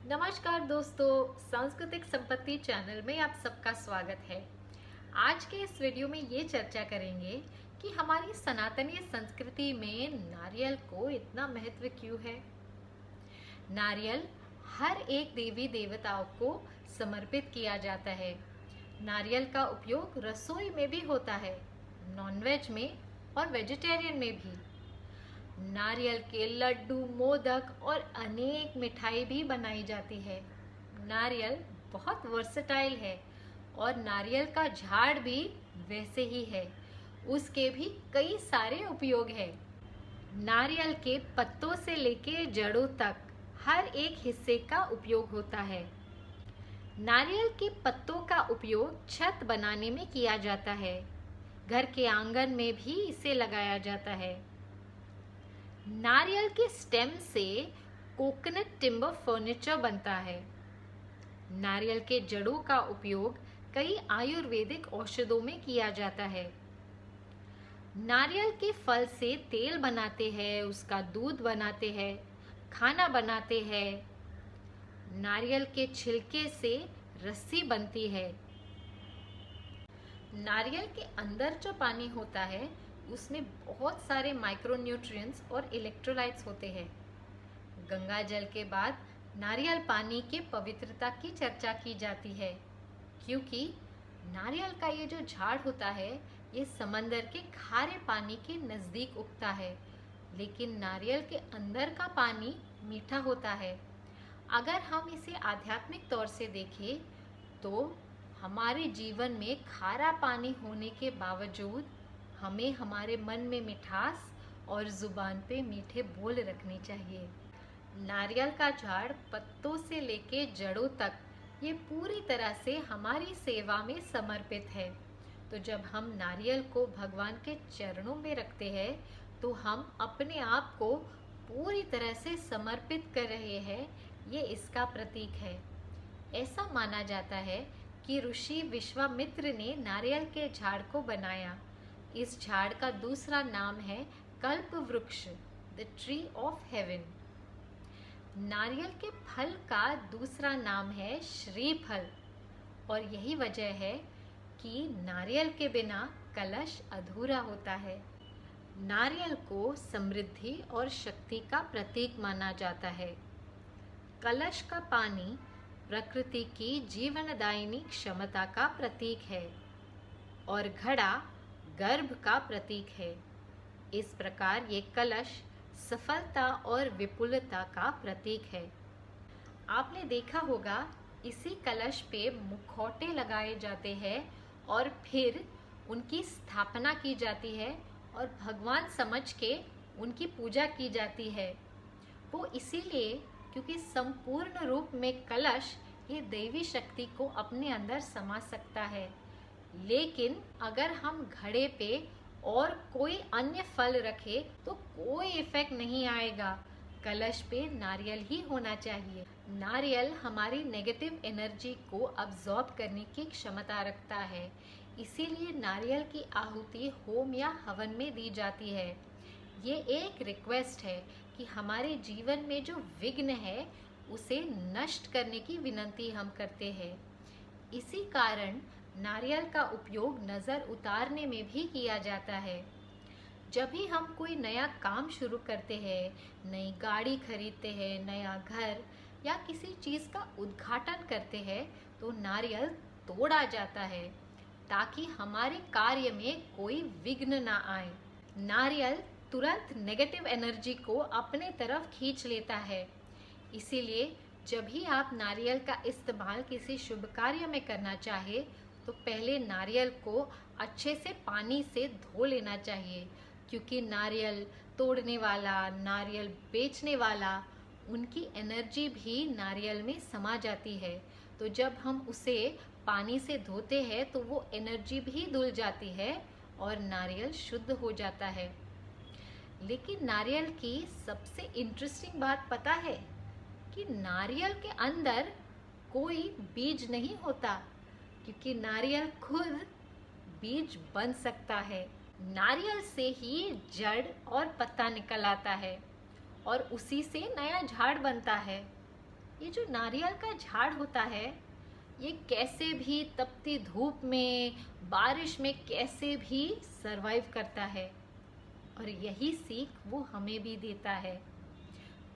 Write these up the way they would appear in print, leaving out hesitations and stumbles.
नमस्कार दोस्तों, सांस्कृतिक संपत्ति चैनल में आप सबका स्वागत है। आज के इस वीडियो में ये चर्चा करेंगे कि हमारी सनातनी संस्कृति में नारियल को इतना महत्व क्यों है। नारियल हर एक देवी देवताओं को समर्पित किया जाता है। नारियल का उपयोग रसोई में भी होता है, नॉनवेज में और वेजिटेरियन में भी। नारियल के लड्डू, मोदक और अनेक मिठाई भी बनाई जाती है। नारियल बहुत वर्सेटाइल है और नारियल का झाड़ भी वैसे ही है। उसके भी कई सारे उपयोग हैं। नारियल के पत्तों से लेके जड़ों तक हर एक हिस्से का उपयोग होता है। नारियल के पत्तों का उपयोग छत बनाने में किया जाता है। घर के आंगन में भी इसे लगाया जाता है। नारियल के स्टेम से कोकोनट टिम्बर फर्नीचर बनता है। नारियल के जड़ों का उपयोग कई आयुर्वेदिक औषधों में किया जाता है। नारियल के फल से तेल बनाते हैं, उसका दूध बनाते हैं, खाना बनाते हैं। नारियल के छिलके से रस्सी बनती है। नारियल के अंदर जो पानी होता है उसमें बहुत सारे माइक्रोन्यूट्रिएंट्स और इलेक्ट्रोलाइट्स होते हैं। गंगा जल के बाद नारियल पानी के पवित्रता की चर्चा की जाती है, क्योंकि नारियल का ये जो झाड़ होता है ये समंदर के खारे पानी के नज़दीक उगता है, लेकिन नारियल के अंदर का पानी मीठा होता है। अगर हम इसे आध्यात्मिक तौर से देखें तो हमारे जीवन में खारा पानी होने के बावजूद हमें हमारे मन में मिठास और जुबान पे मीठे बोल रखने चाहिए। नारियल का झाड़ पत्तों से लेके जड़ों तक ये पूरी तरह से हमारी सेवा में समर्पित है। तो जब हम नारियल को भगवान के चरणों में रखते हैं तो हम अपने आप को पूरी तरह से समर्पित कर रहे हैं। ये इसका प्रतीक है। ऐसा माना जाता है कि ऋषि विश्वामित्र ने नारियल के झाड़ को बनाया। इस झाड़ का दूसरा नाम है कल्प वृक्ष, द ट्री ऑफ हेवन। नारियल के फल का दूसरा नाम है श्रीफल, और यही वजह है कि नारियल के बिना कलश अधूरा होता है। नारियल को समृद्धि और शक्ति का प्रतीक माना जाता है। कलश का पानी प्रकृति की जीवनदायिनी क्षमता का प्रतीक है और घड़ा गर्भ का प्रतीक है। इस प्रकार ये कलश सफलता और विपुलता का प्रतीक है। आपने देखा होगा इसी कलश पे मुखौटे लगाए जाते हैं और फिर उनकी स्थापना की जाती है और भगवान समझ के उनकी पूजा की जाती है। वो इसीलिए क्योंकि संपूर्ण रूप में कलश ये देवी शक्ति को अपने अंदर समा सकता है। लेकिन अगर हम घड़े पे और कोई अन्य फल रखे तो कोई इफेक्ट नहीं आएगा। कलश पे नारियल ही होना चाहिए। नारियल हमारी नेगेटिव एनर्जी को अब्जॉर्ब करने की क्षमता रखता है, इसीलिए नारियल की आहुति होम या हवन में दी जाती है। ये एक रिक्वेस्ट है कि हमारे जीवन में जो विघ्न है उसे नष्ट करने की विनती हम करते हैं। इसी कारण नारियल का उपयोग नज़र उतारने में भी किया जाता है। जब भी हम कोई नया काम शुरू करते हैं, नई गाड़ी खरीदते हैं, नया घर या किसी चीज़ का उद्घाटन करते हैं तो नारियल तोड़ा जाता है ताकि हमारे कार्य में कोई विघ्न ना आए। नारियल तुरंत नेगेटिव एनर्जी को अपने तरफ खींच लेता है। इसीलिए जब भी आप नारियल का इस्तेमाल किसी शुभ कार्य में करना चाहे तो पहले नारियल को अच्छे से पानी से धो लेना चाहिए, क्योंकि नारियल तोड़ने वाला, नारियल बेचने वाला, उनकी एनर्जी भी नारियल में समा जाती है। तो जब हम उसे पानी से धोते हैं तो वो एनर्जी भी धुल जाती है और नारियल शुद्ध हो जाता है। लेकिन नारियल की सबसे इंटरेस्टिंग बात पता है कि नारियल के अंदर कोई बीज नहीं होता, क्योंकि नारियल खुद बीज बन सकता है। नारियल से ही जड़ और पत्ता निकल आता है और उसी से नया झाड़ बनता है। ये जो नारियल का झाड़ होता है, ये कैसे भी तपती धूप में, बारिश में कैसे भी सरवाइव करता है, और यही सीख वो हमें भी देता है।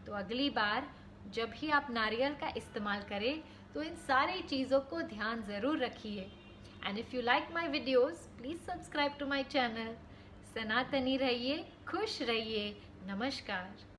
तो अगली बार जब भी आप नारियल का इस्तेमाल करें तो इन सारी चीज़ों को ध्यान ज़रूर रखिए। And if you like my videos, please subscribe to my channel. सनातनी रहिए, खुश रहिए। नमस्कार।